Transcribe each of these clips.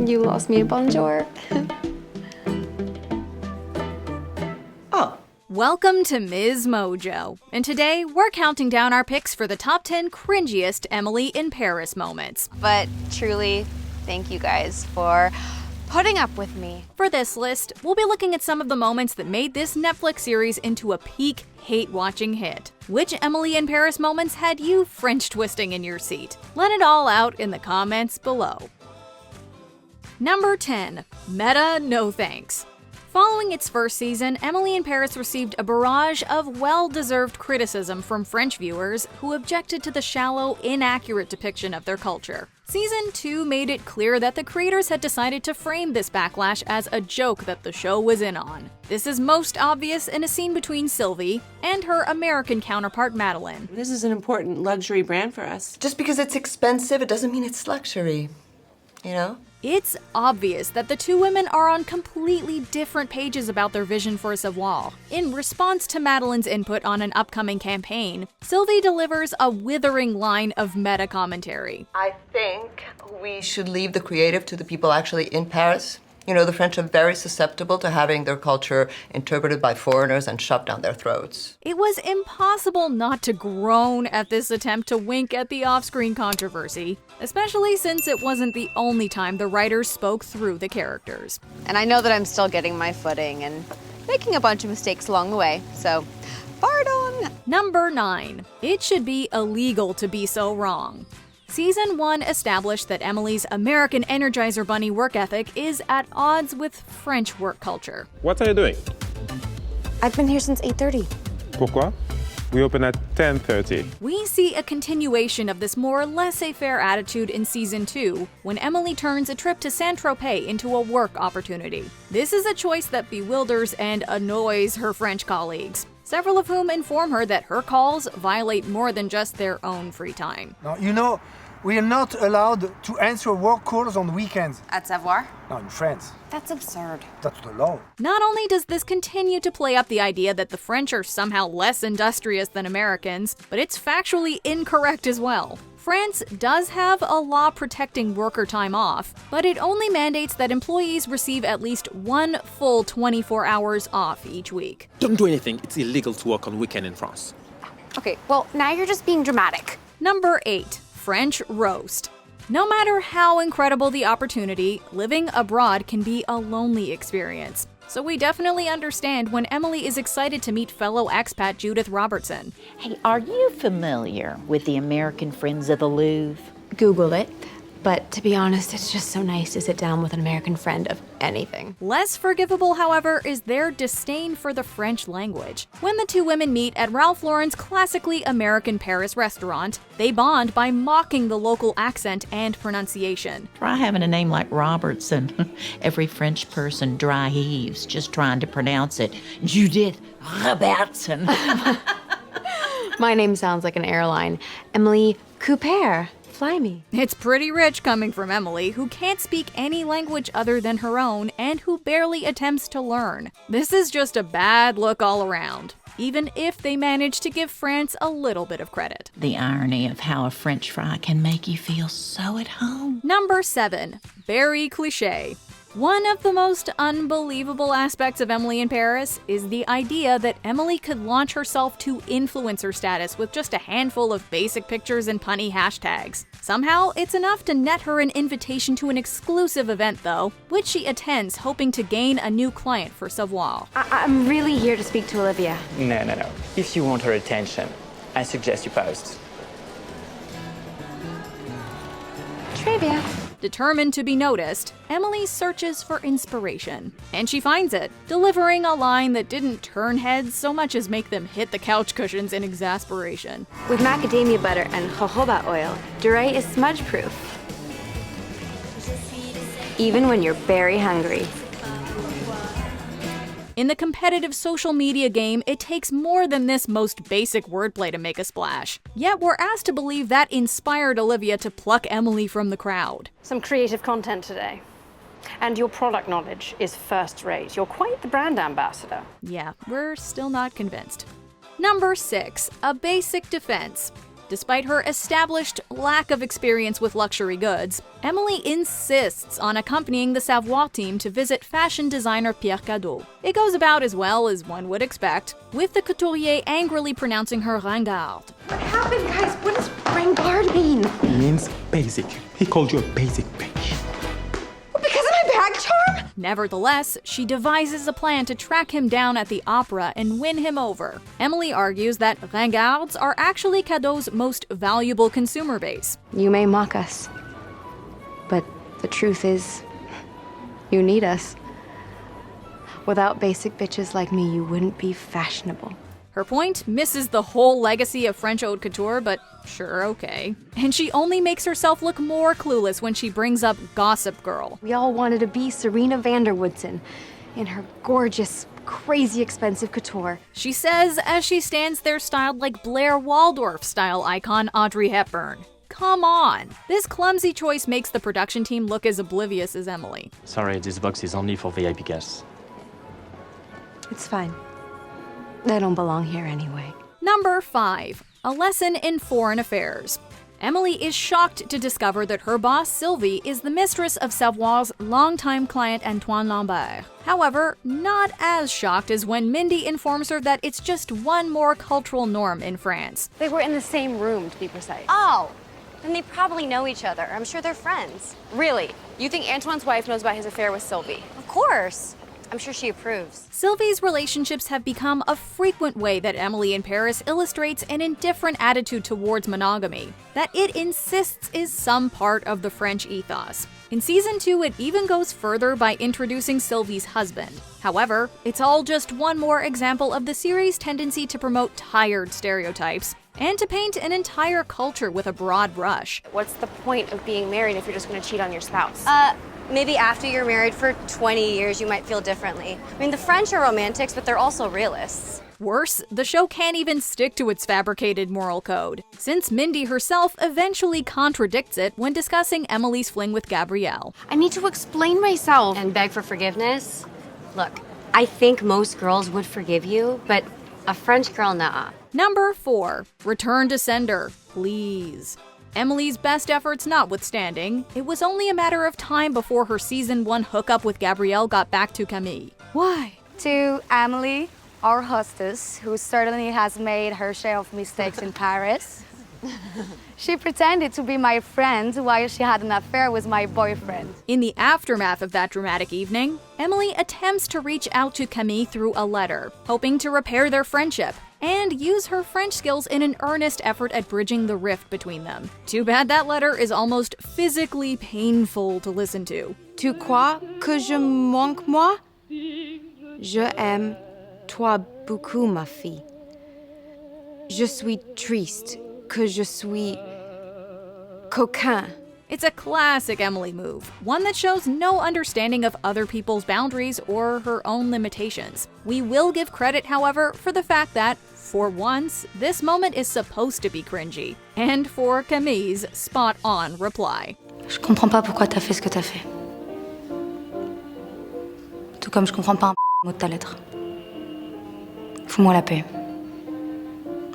You lost me a bonjour. Oh. Welcome to MsMojo, and today we're counting down our picks for the top 10 cringiest Emily in Paris moments. But truly, thank you guys for putting up with me. For this list, we'll be looking at some of the moments that made this Netflix series into a peak hate-watching hit. Which Emily in Paris moments had you French twisting in your seat? Let it all out in the comments below. Number 10. Meta No Thanks. Following its first season, Emily in Paris received a barrage of well-deserved criticism from French viewers who objected to the shallow, inaccurate depiction of their culture. Season 2 made it clear that the creators had decided to frame this backlash as a joke that the show was in on. This is most obvious in a scene between Sylvie and her American counterpart Madeline. This is an important luxury brand for us. Just because it's expensive, it doesn't mean it's luxury, you know? It's obvious that the two women are on completely different pages about their vision for Savoir. In response to Madeline's input on an upcoming campaign, Sylvie delivers a withering line of meta commentary. I think we should leave the creative to the people actually in Paris. You know, the French are very susceptible to having their culture interpreted by foreigners and shoved down their throats. It was impossible not to groan at this attempt to wink at the off-screen controversy, especially since it wasn't the only time the writers spoke through the characters. And I know that I'm still getting my footing and making a bunch of mistakes along the way, so pardon! Number 9. It should be illegal to be so wrong. Season 1 established that Emily's American Energizer Bunny work ethic is at odds with French work culture. What are you doing? I've been here since 8:30. Pourquoi? We open at 10:30. We see a continuation of this more laissez-faire attitude in Season 2, when Emily turns a trip to Saint-Tropez into a work opportunity. This is a choice that bewilders and annoys her French colleagues, several of whom inform her that her calls violate more than just their own free time. Now, you know, we are not allowed to answer work calls on weekends. At Savoir? No, in France. That's absurd. That's the law. Not only does this continue to play up the idea that the French are somehow less industrious than Americans, but it's factually incorrect as well. France does have a law protecting worker time off, but it only mandates that employees receive at least one full 24 hours off each week. Don't do anything. It's illegal to work on weekend in France. Okay, well, now you're just being dramatic. Number 8. French roast. No matter how incredible the opportunity, living abroad can be a lonely experience. So we definitely understand when Emily is excited to meet fellow expat Judith Robertson. Hey, are you familiar with the American Friends of the Louvre? Googled it, but to be honest, it's just so nice to sit down with an American friend of anything. Less forgivable, however, is their disdain for the French language. When the two women meet at Ralph Lauren's classically American Paris restaurant, they bond by mocking the local accent and pronunciation. Try having a name like Robertson. Every French person dry heaves just trying to pronounce it. Judith Robertson. My name sounds like an airline. Emily Couper. Fly me. It's pretty rich coming from Emily, who can't speak any language other than her own and who barely attempts to learn. This is just a bad look all around, even if they manage to give France a little bit of credit. The irony of how a French fry can make you feel so at home. Number 7. Very cliche. One of the most unbelievable aspects of Emily in Paris is the idea that Emily could launch herself to influencer status with just a handful of basic pictures and punny hashtags. Somehow, it's enough to net her an invitation to an exclusive event though, which she attends hoping to gain a new client for Savoir. I'm really here to speak to Olivia. No. If you want her attention, I suggest you post. Trivia. Determined to be noticed, Emily searches for inspiration. And she finds it, delivering a line that didn't turn heads so much as make them hit the couch cushions in exasperation. With macadamia butter and jojoba oil, Durée is smudge-proof. Even when you're very hungry. In the competitive social media game, it takes more than this most basic wordplay to make a splash. Yet we're asked to believe that inspired Olivia to pluck Emily from the crowd. Some creative content today. And your product knowledge is first rate. You're quite the brand ambassador. Yeah, we're still not convinced. Number 6. A basic defense. Despite her established lack of experience with luxury goods, Emily insists on accompanying the Savoie team to visit fashion designer Pierre. It goes about as well as one would expect, with the couturier angrily pronouncing her ringarde. What happened, guys? What does ringard mean? It means basic. He called you a basic bitch. Because of my bag charm? Nevertheless, she devises a plan to track him down at the opera and win him over. Emily argues that ringards are actually Cadeau's most valuable consumer base. You may mock us, but the truth is, you need us. Without basic bitches like me, you wouldn't be fashionable. Her point misses the whole legacy of French haute couture, but sure, okay. And she only makes herself look more clueless when she brings up Gossip Girl. We all wanted to be Serena van der Woodsen in her gorgeous, crazy expensive couture. She says as she stands there styled like Blair Waldorf-style icon Audrey Hepburn. Come on! This clumsy choice makes the production team look as oblivious as Emily. Sorry, this box is only for VIP guests. It's fine. They don't belong here anyway. Number 5. A lesson in foreign affairs. Emily is shocked to discover that her boss, Sylvie, is the mistress of Savoie's longtime client Antoine Lambert. However, not as shocked as when Mindy informs her that it's just one more cultural norm in France. They were in the same room, to be precise. Oh, then they probably know each other. I'm sure they're friends. Really? You think Antoine's wife knows about his affair with Sylvie? Of course. I'm sure she approves. Sylvie's relationships have become a frequent way that Emily in Paris illustrates an indifferent attitude towards monogamy, that it insists is some part of the French ethos. In season 2, it even goes further by introducing Sylvie's husband. However, it's all just one more example of the series' tendency to promote tired stereotypes and to paint an entire culture with a broad brush. What's the point of being married if you're just going to cheat on your spouse? Maybe after you're married for 20 years, you might feel differently. I mean, the French are romantics, but they're also realists. Worse, the show can't even stick to its fabricated moral code, since Mindy herself eventually contradicts it when discussing Emily's fling with Gabrielle. I need to explain myself. And beg for forgiveness? Look, I think most girls would forgive you, but a French girl, nah. Number 4. Return to sender, please. Emily's best efforts notwithstanding, it was only a matter of time before her season 1 hookup with Gabrielle got back to Camille. Why? To Emily, our hostess, who certainly has made her share of mistakes in Paris. She pretended to be my friend while she had an affair with my boyfriend. In the aftermath of that dramatic evening, Emily attempts to reach out to Camille through a letter, hoping to repair their friendship and use her French skills in an earnest effort at bridging the rift between them. Too bad that letter is almost physically painful to listen to. Tu crois que je manque moi? Je aime toi beaucoup, ma fille. Je suis triste que je suis coquin. It's a classic Emily move, one that shows no understanding of other people's boundaries or her own limitations. We will give credit, however, for the fact that, for once, this moment is supposed to be cringy, and for Camille's spot-on reply. Je comprends pas pourquoi t'as fait ce que t'as fait. Tout comme je comprends pas un mot de ta lettre. Fous-moi la paix.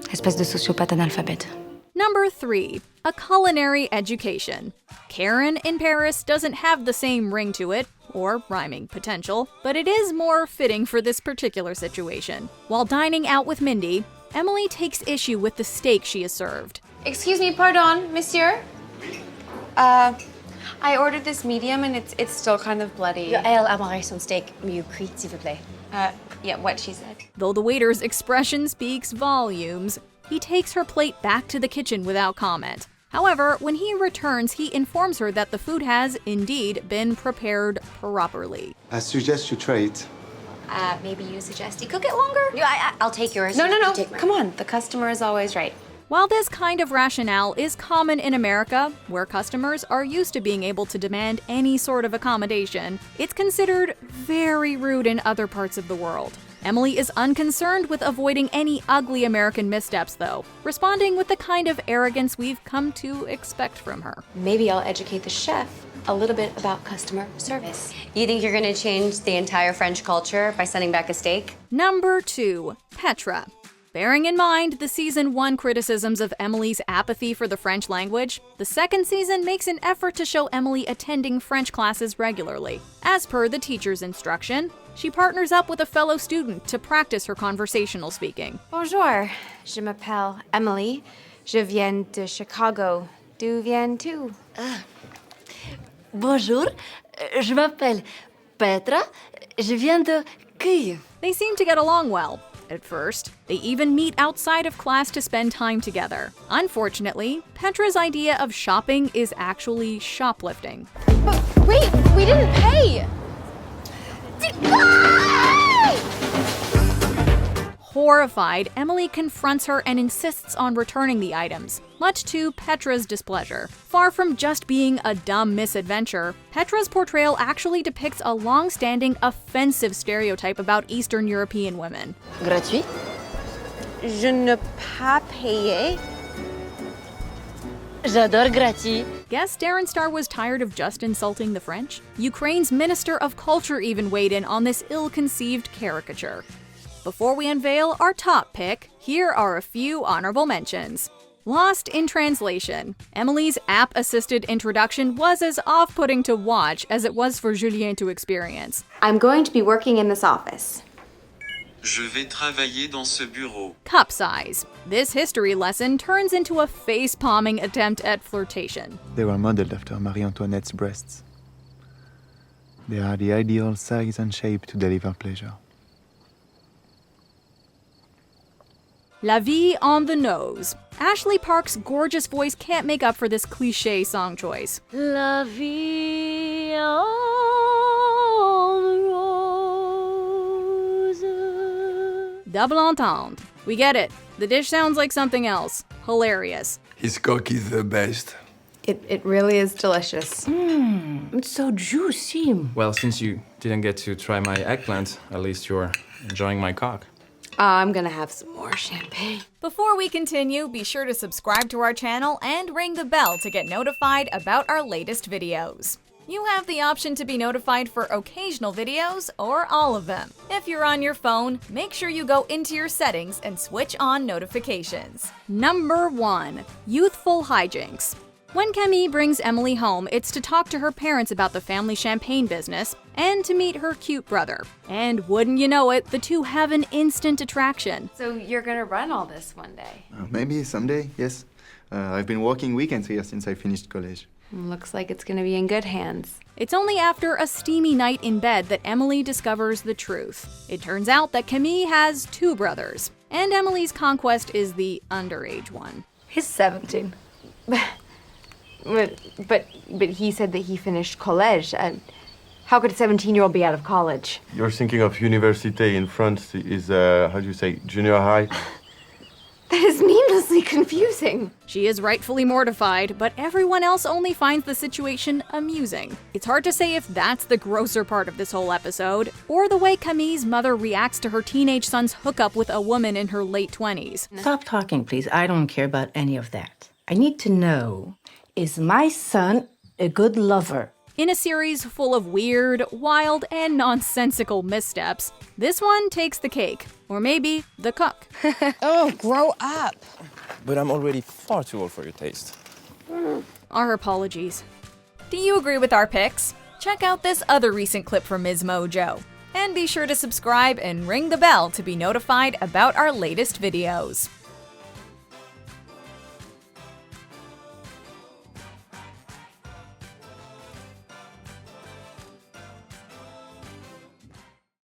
Espèce de sociopathe analphabète. Number 3. A culinary education. Karen in Paris doesn't have the same ring to it, or rhyming potential, but it is more fitting for this particular situation. While dining out with Mindy, Emily takes issue with the steak she is served. Excuse me, pardon, monsieur? I ordered this medium and it's still kind of bloody. Elle aimerait son steak mieux cuit, s'il vous plaît. Yeah, what she said. Though the waiter's expression speaks volumes, he takes her plate back to the kitchen without comment. However, when he returns, he informs her that the food has, indeed, been prepared properly. I suggest you try it. Maybe you suggest you cook it longer? I'll take yours. No. You take mine. Come on, the customer is always right. While this kind of rationale is common in America, where customers are used to being able to demand any sort of accommodation, it's considered very rude in other parts of the world. Emily is unconcerned with avoiding any ugly American missteps, though, responding with the kind of arrogance we've come to expect from her. Maybe I'll educate the chef a little bit about customer service. You think you're gonna change the entire French culture by sending back a steak? Number 2. Petra. Bearing in mind the season 1 criticisms of Emily's apathy for the French language, the second season makes an effort to show Emily attending French classes regularly. As per the teacher's instruction, she partners up with a fellow student to practice her conversational speaking. Bonjour, je m'appelle Emily. Je viens de Chicago. D'où viens-tu? Bonjour, je m'appelle Petra. Je viens de Kiev. They seem to get along well. At first, they even meet outside of class to spend time together. Unfortunately, Petra's idea of shopping is actually shoplifting. But wait, we didn't pay! Horrified, Emily confronts her and insists on returning the items, much to Petra's displeasure. Far from just being a dumb misadventure, Petra's portrayal actually depicts a long-standing offensive stereotype about Eastern European women. Gratuit? Je ne pas payer. J'adore gratuit. Guess Darren Star was tired of just insulting the French? Ukraine's Minister of Culture even weighed in on this ill-conceived caricature. Before we unveil our top pick, here are a few honorable mentions. Lost in translation. Emily's app-assisted introduction was as off-putting to watch as it was for Julien to experience. I'm going to be working in this office. Je vais travailler dans ce bureau. Cup size. This history lesson turns into a face-palming attempt at flirtation. They were modeled after Marie Antoinette's breasts. They are the ideal size and shape to deliver pleasure. La vie on the nose. Ashley Park's gorgeous voice can't make up for this cliche song choice. La vie en rose. Double entendre. We get it. The dish sounds like something else. Hilarious. His cook is the best. It really is delicious. It's so juicy. Well, since you didn't get to try my eggplant, at least you're enjoying my cock. I'm gonna have some more champagne. Before we continue, be sure to subscribe to our channel and ring the bell to get notified about our latest videos. You have the option to be notified for occasional videos or all of them. If you're on your phone, make sure you go into your settings and switch on notifications. Number 1. Youthful hijinks. When Camille brings Emily home, it's to talk to her parents about the family champagne business and to meet her cute brother. And wouldn't you know it, the two have an instant attraction. So you're gonna run all this one day? Maybe someday, yes. I've been working weekends here since I finished college. Looks like it's gonna be in good hands. It's only after a steamy night in bed that Emily discovers the truth. It turns out that Camille has 2 brothers, and Emily's conquest is the underage one. He's 17. But he said that he finished college. How could a 17-year-old be out of college? You're thinking of université in France is, how do you say, junior high? That is needlessly confusing. She is rightfully mortified, but everyone else only finds the situation amusing. It's hard to say if that's the grosser part of this whole episode, or the way Camille's mother reacts to her teenage son's hookup with a woman in her late 20s. Stop talking, please. I don't care about any of that. I need to know, is my son a good lover? In a series full of weird, wild, and nonsensical missteps, this one takes the cake. Or maybe the cook. Oh, grow up. But I'm already far too old for your taste. Our apologies. Do you agree with our picks? Check out this other recent clip from MsMojo. And be sure to subscribe and ring the bell to be notified about our latest videos.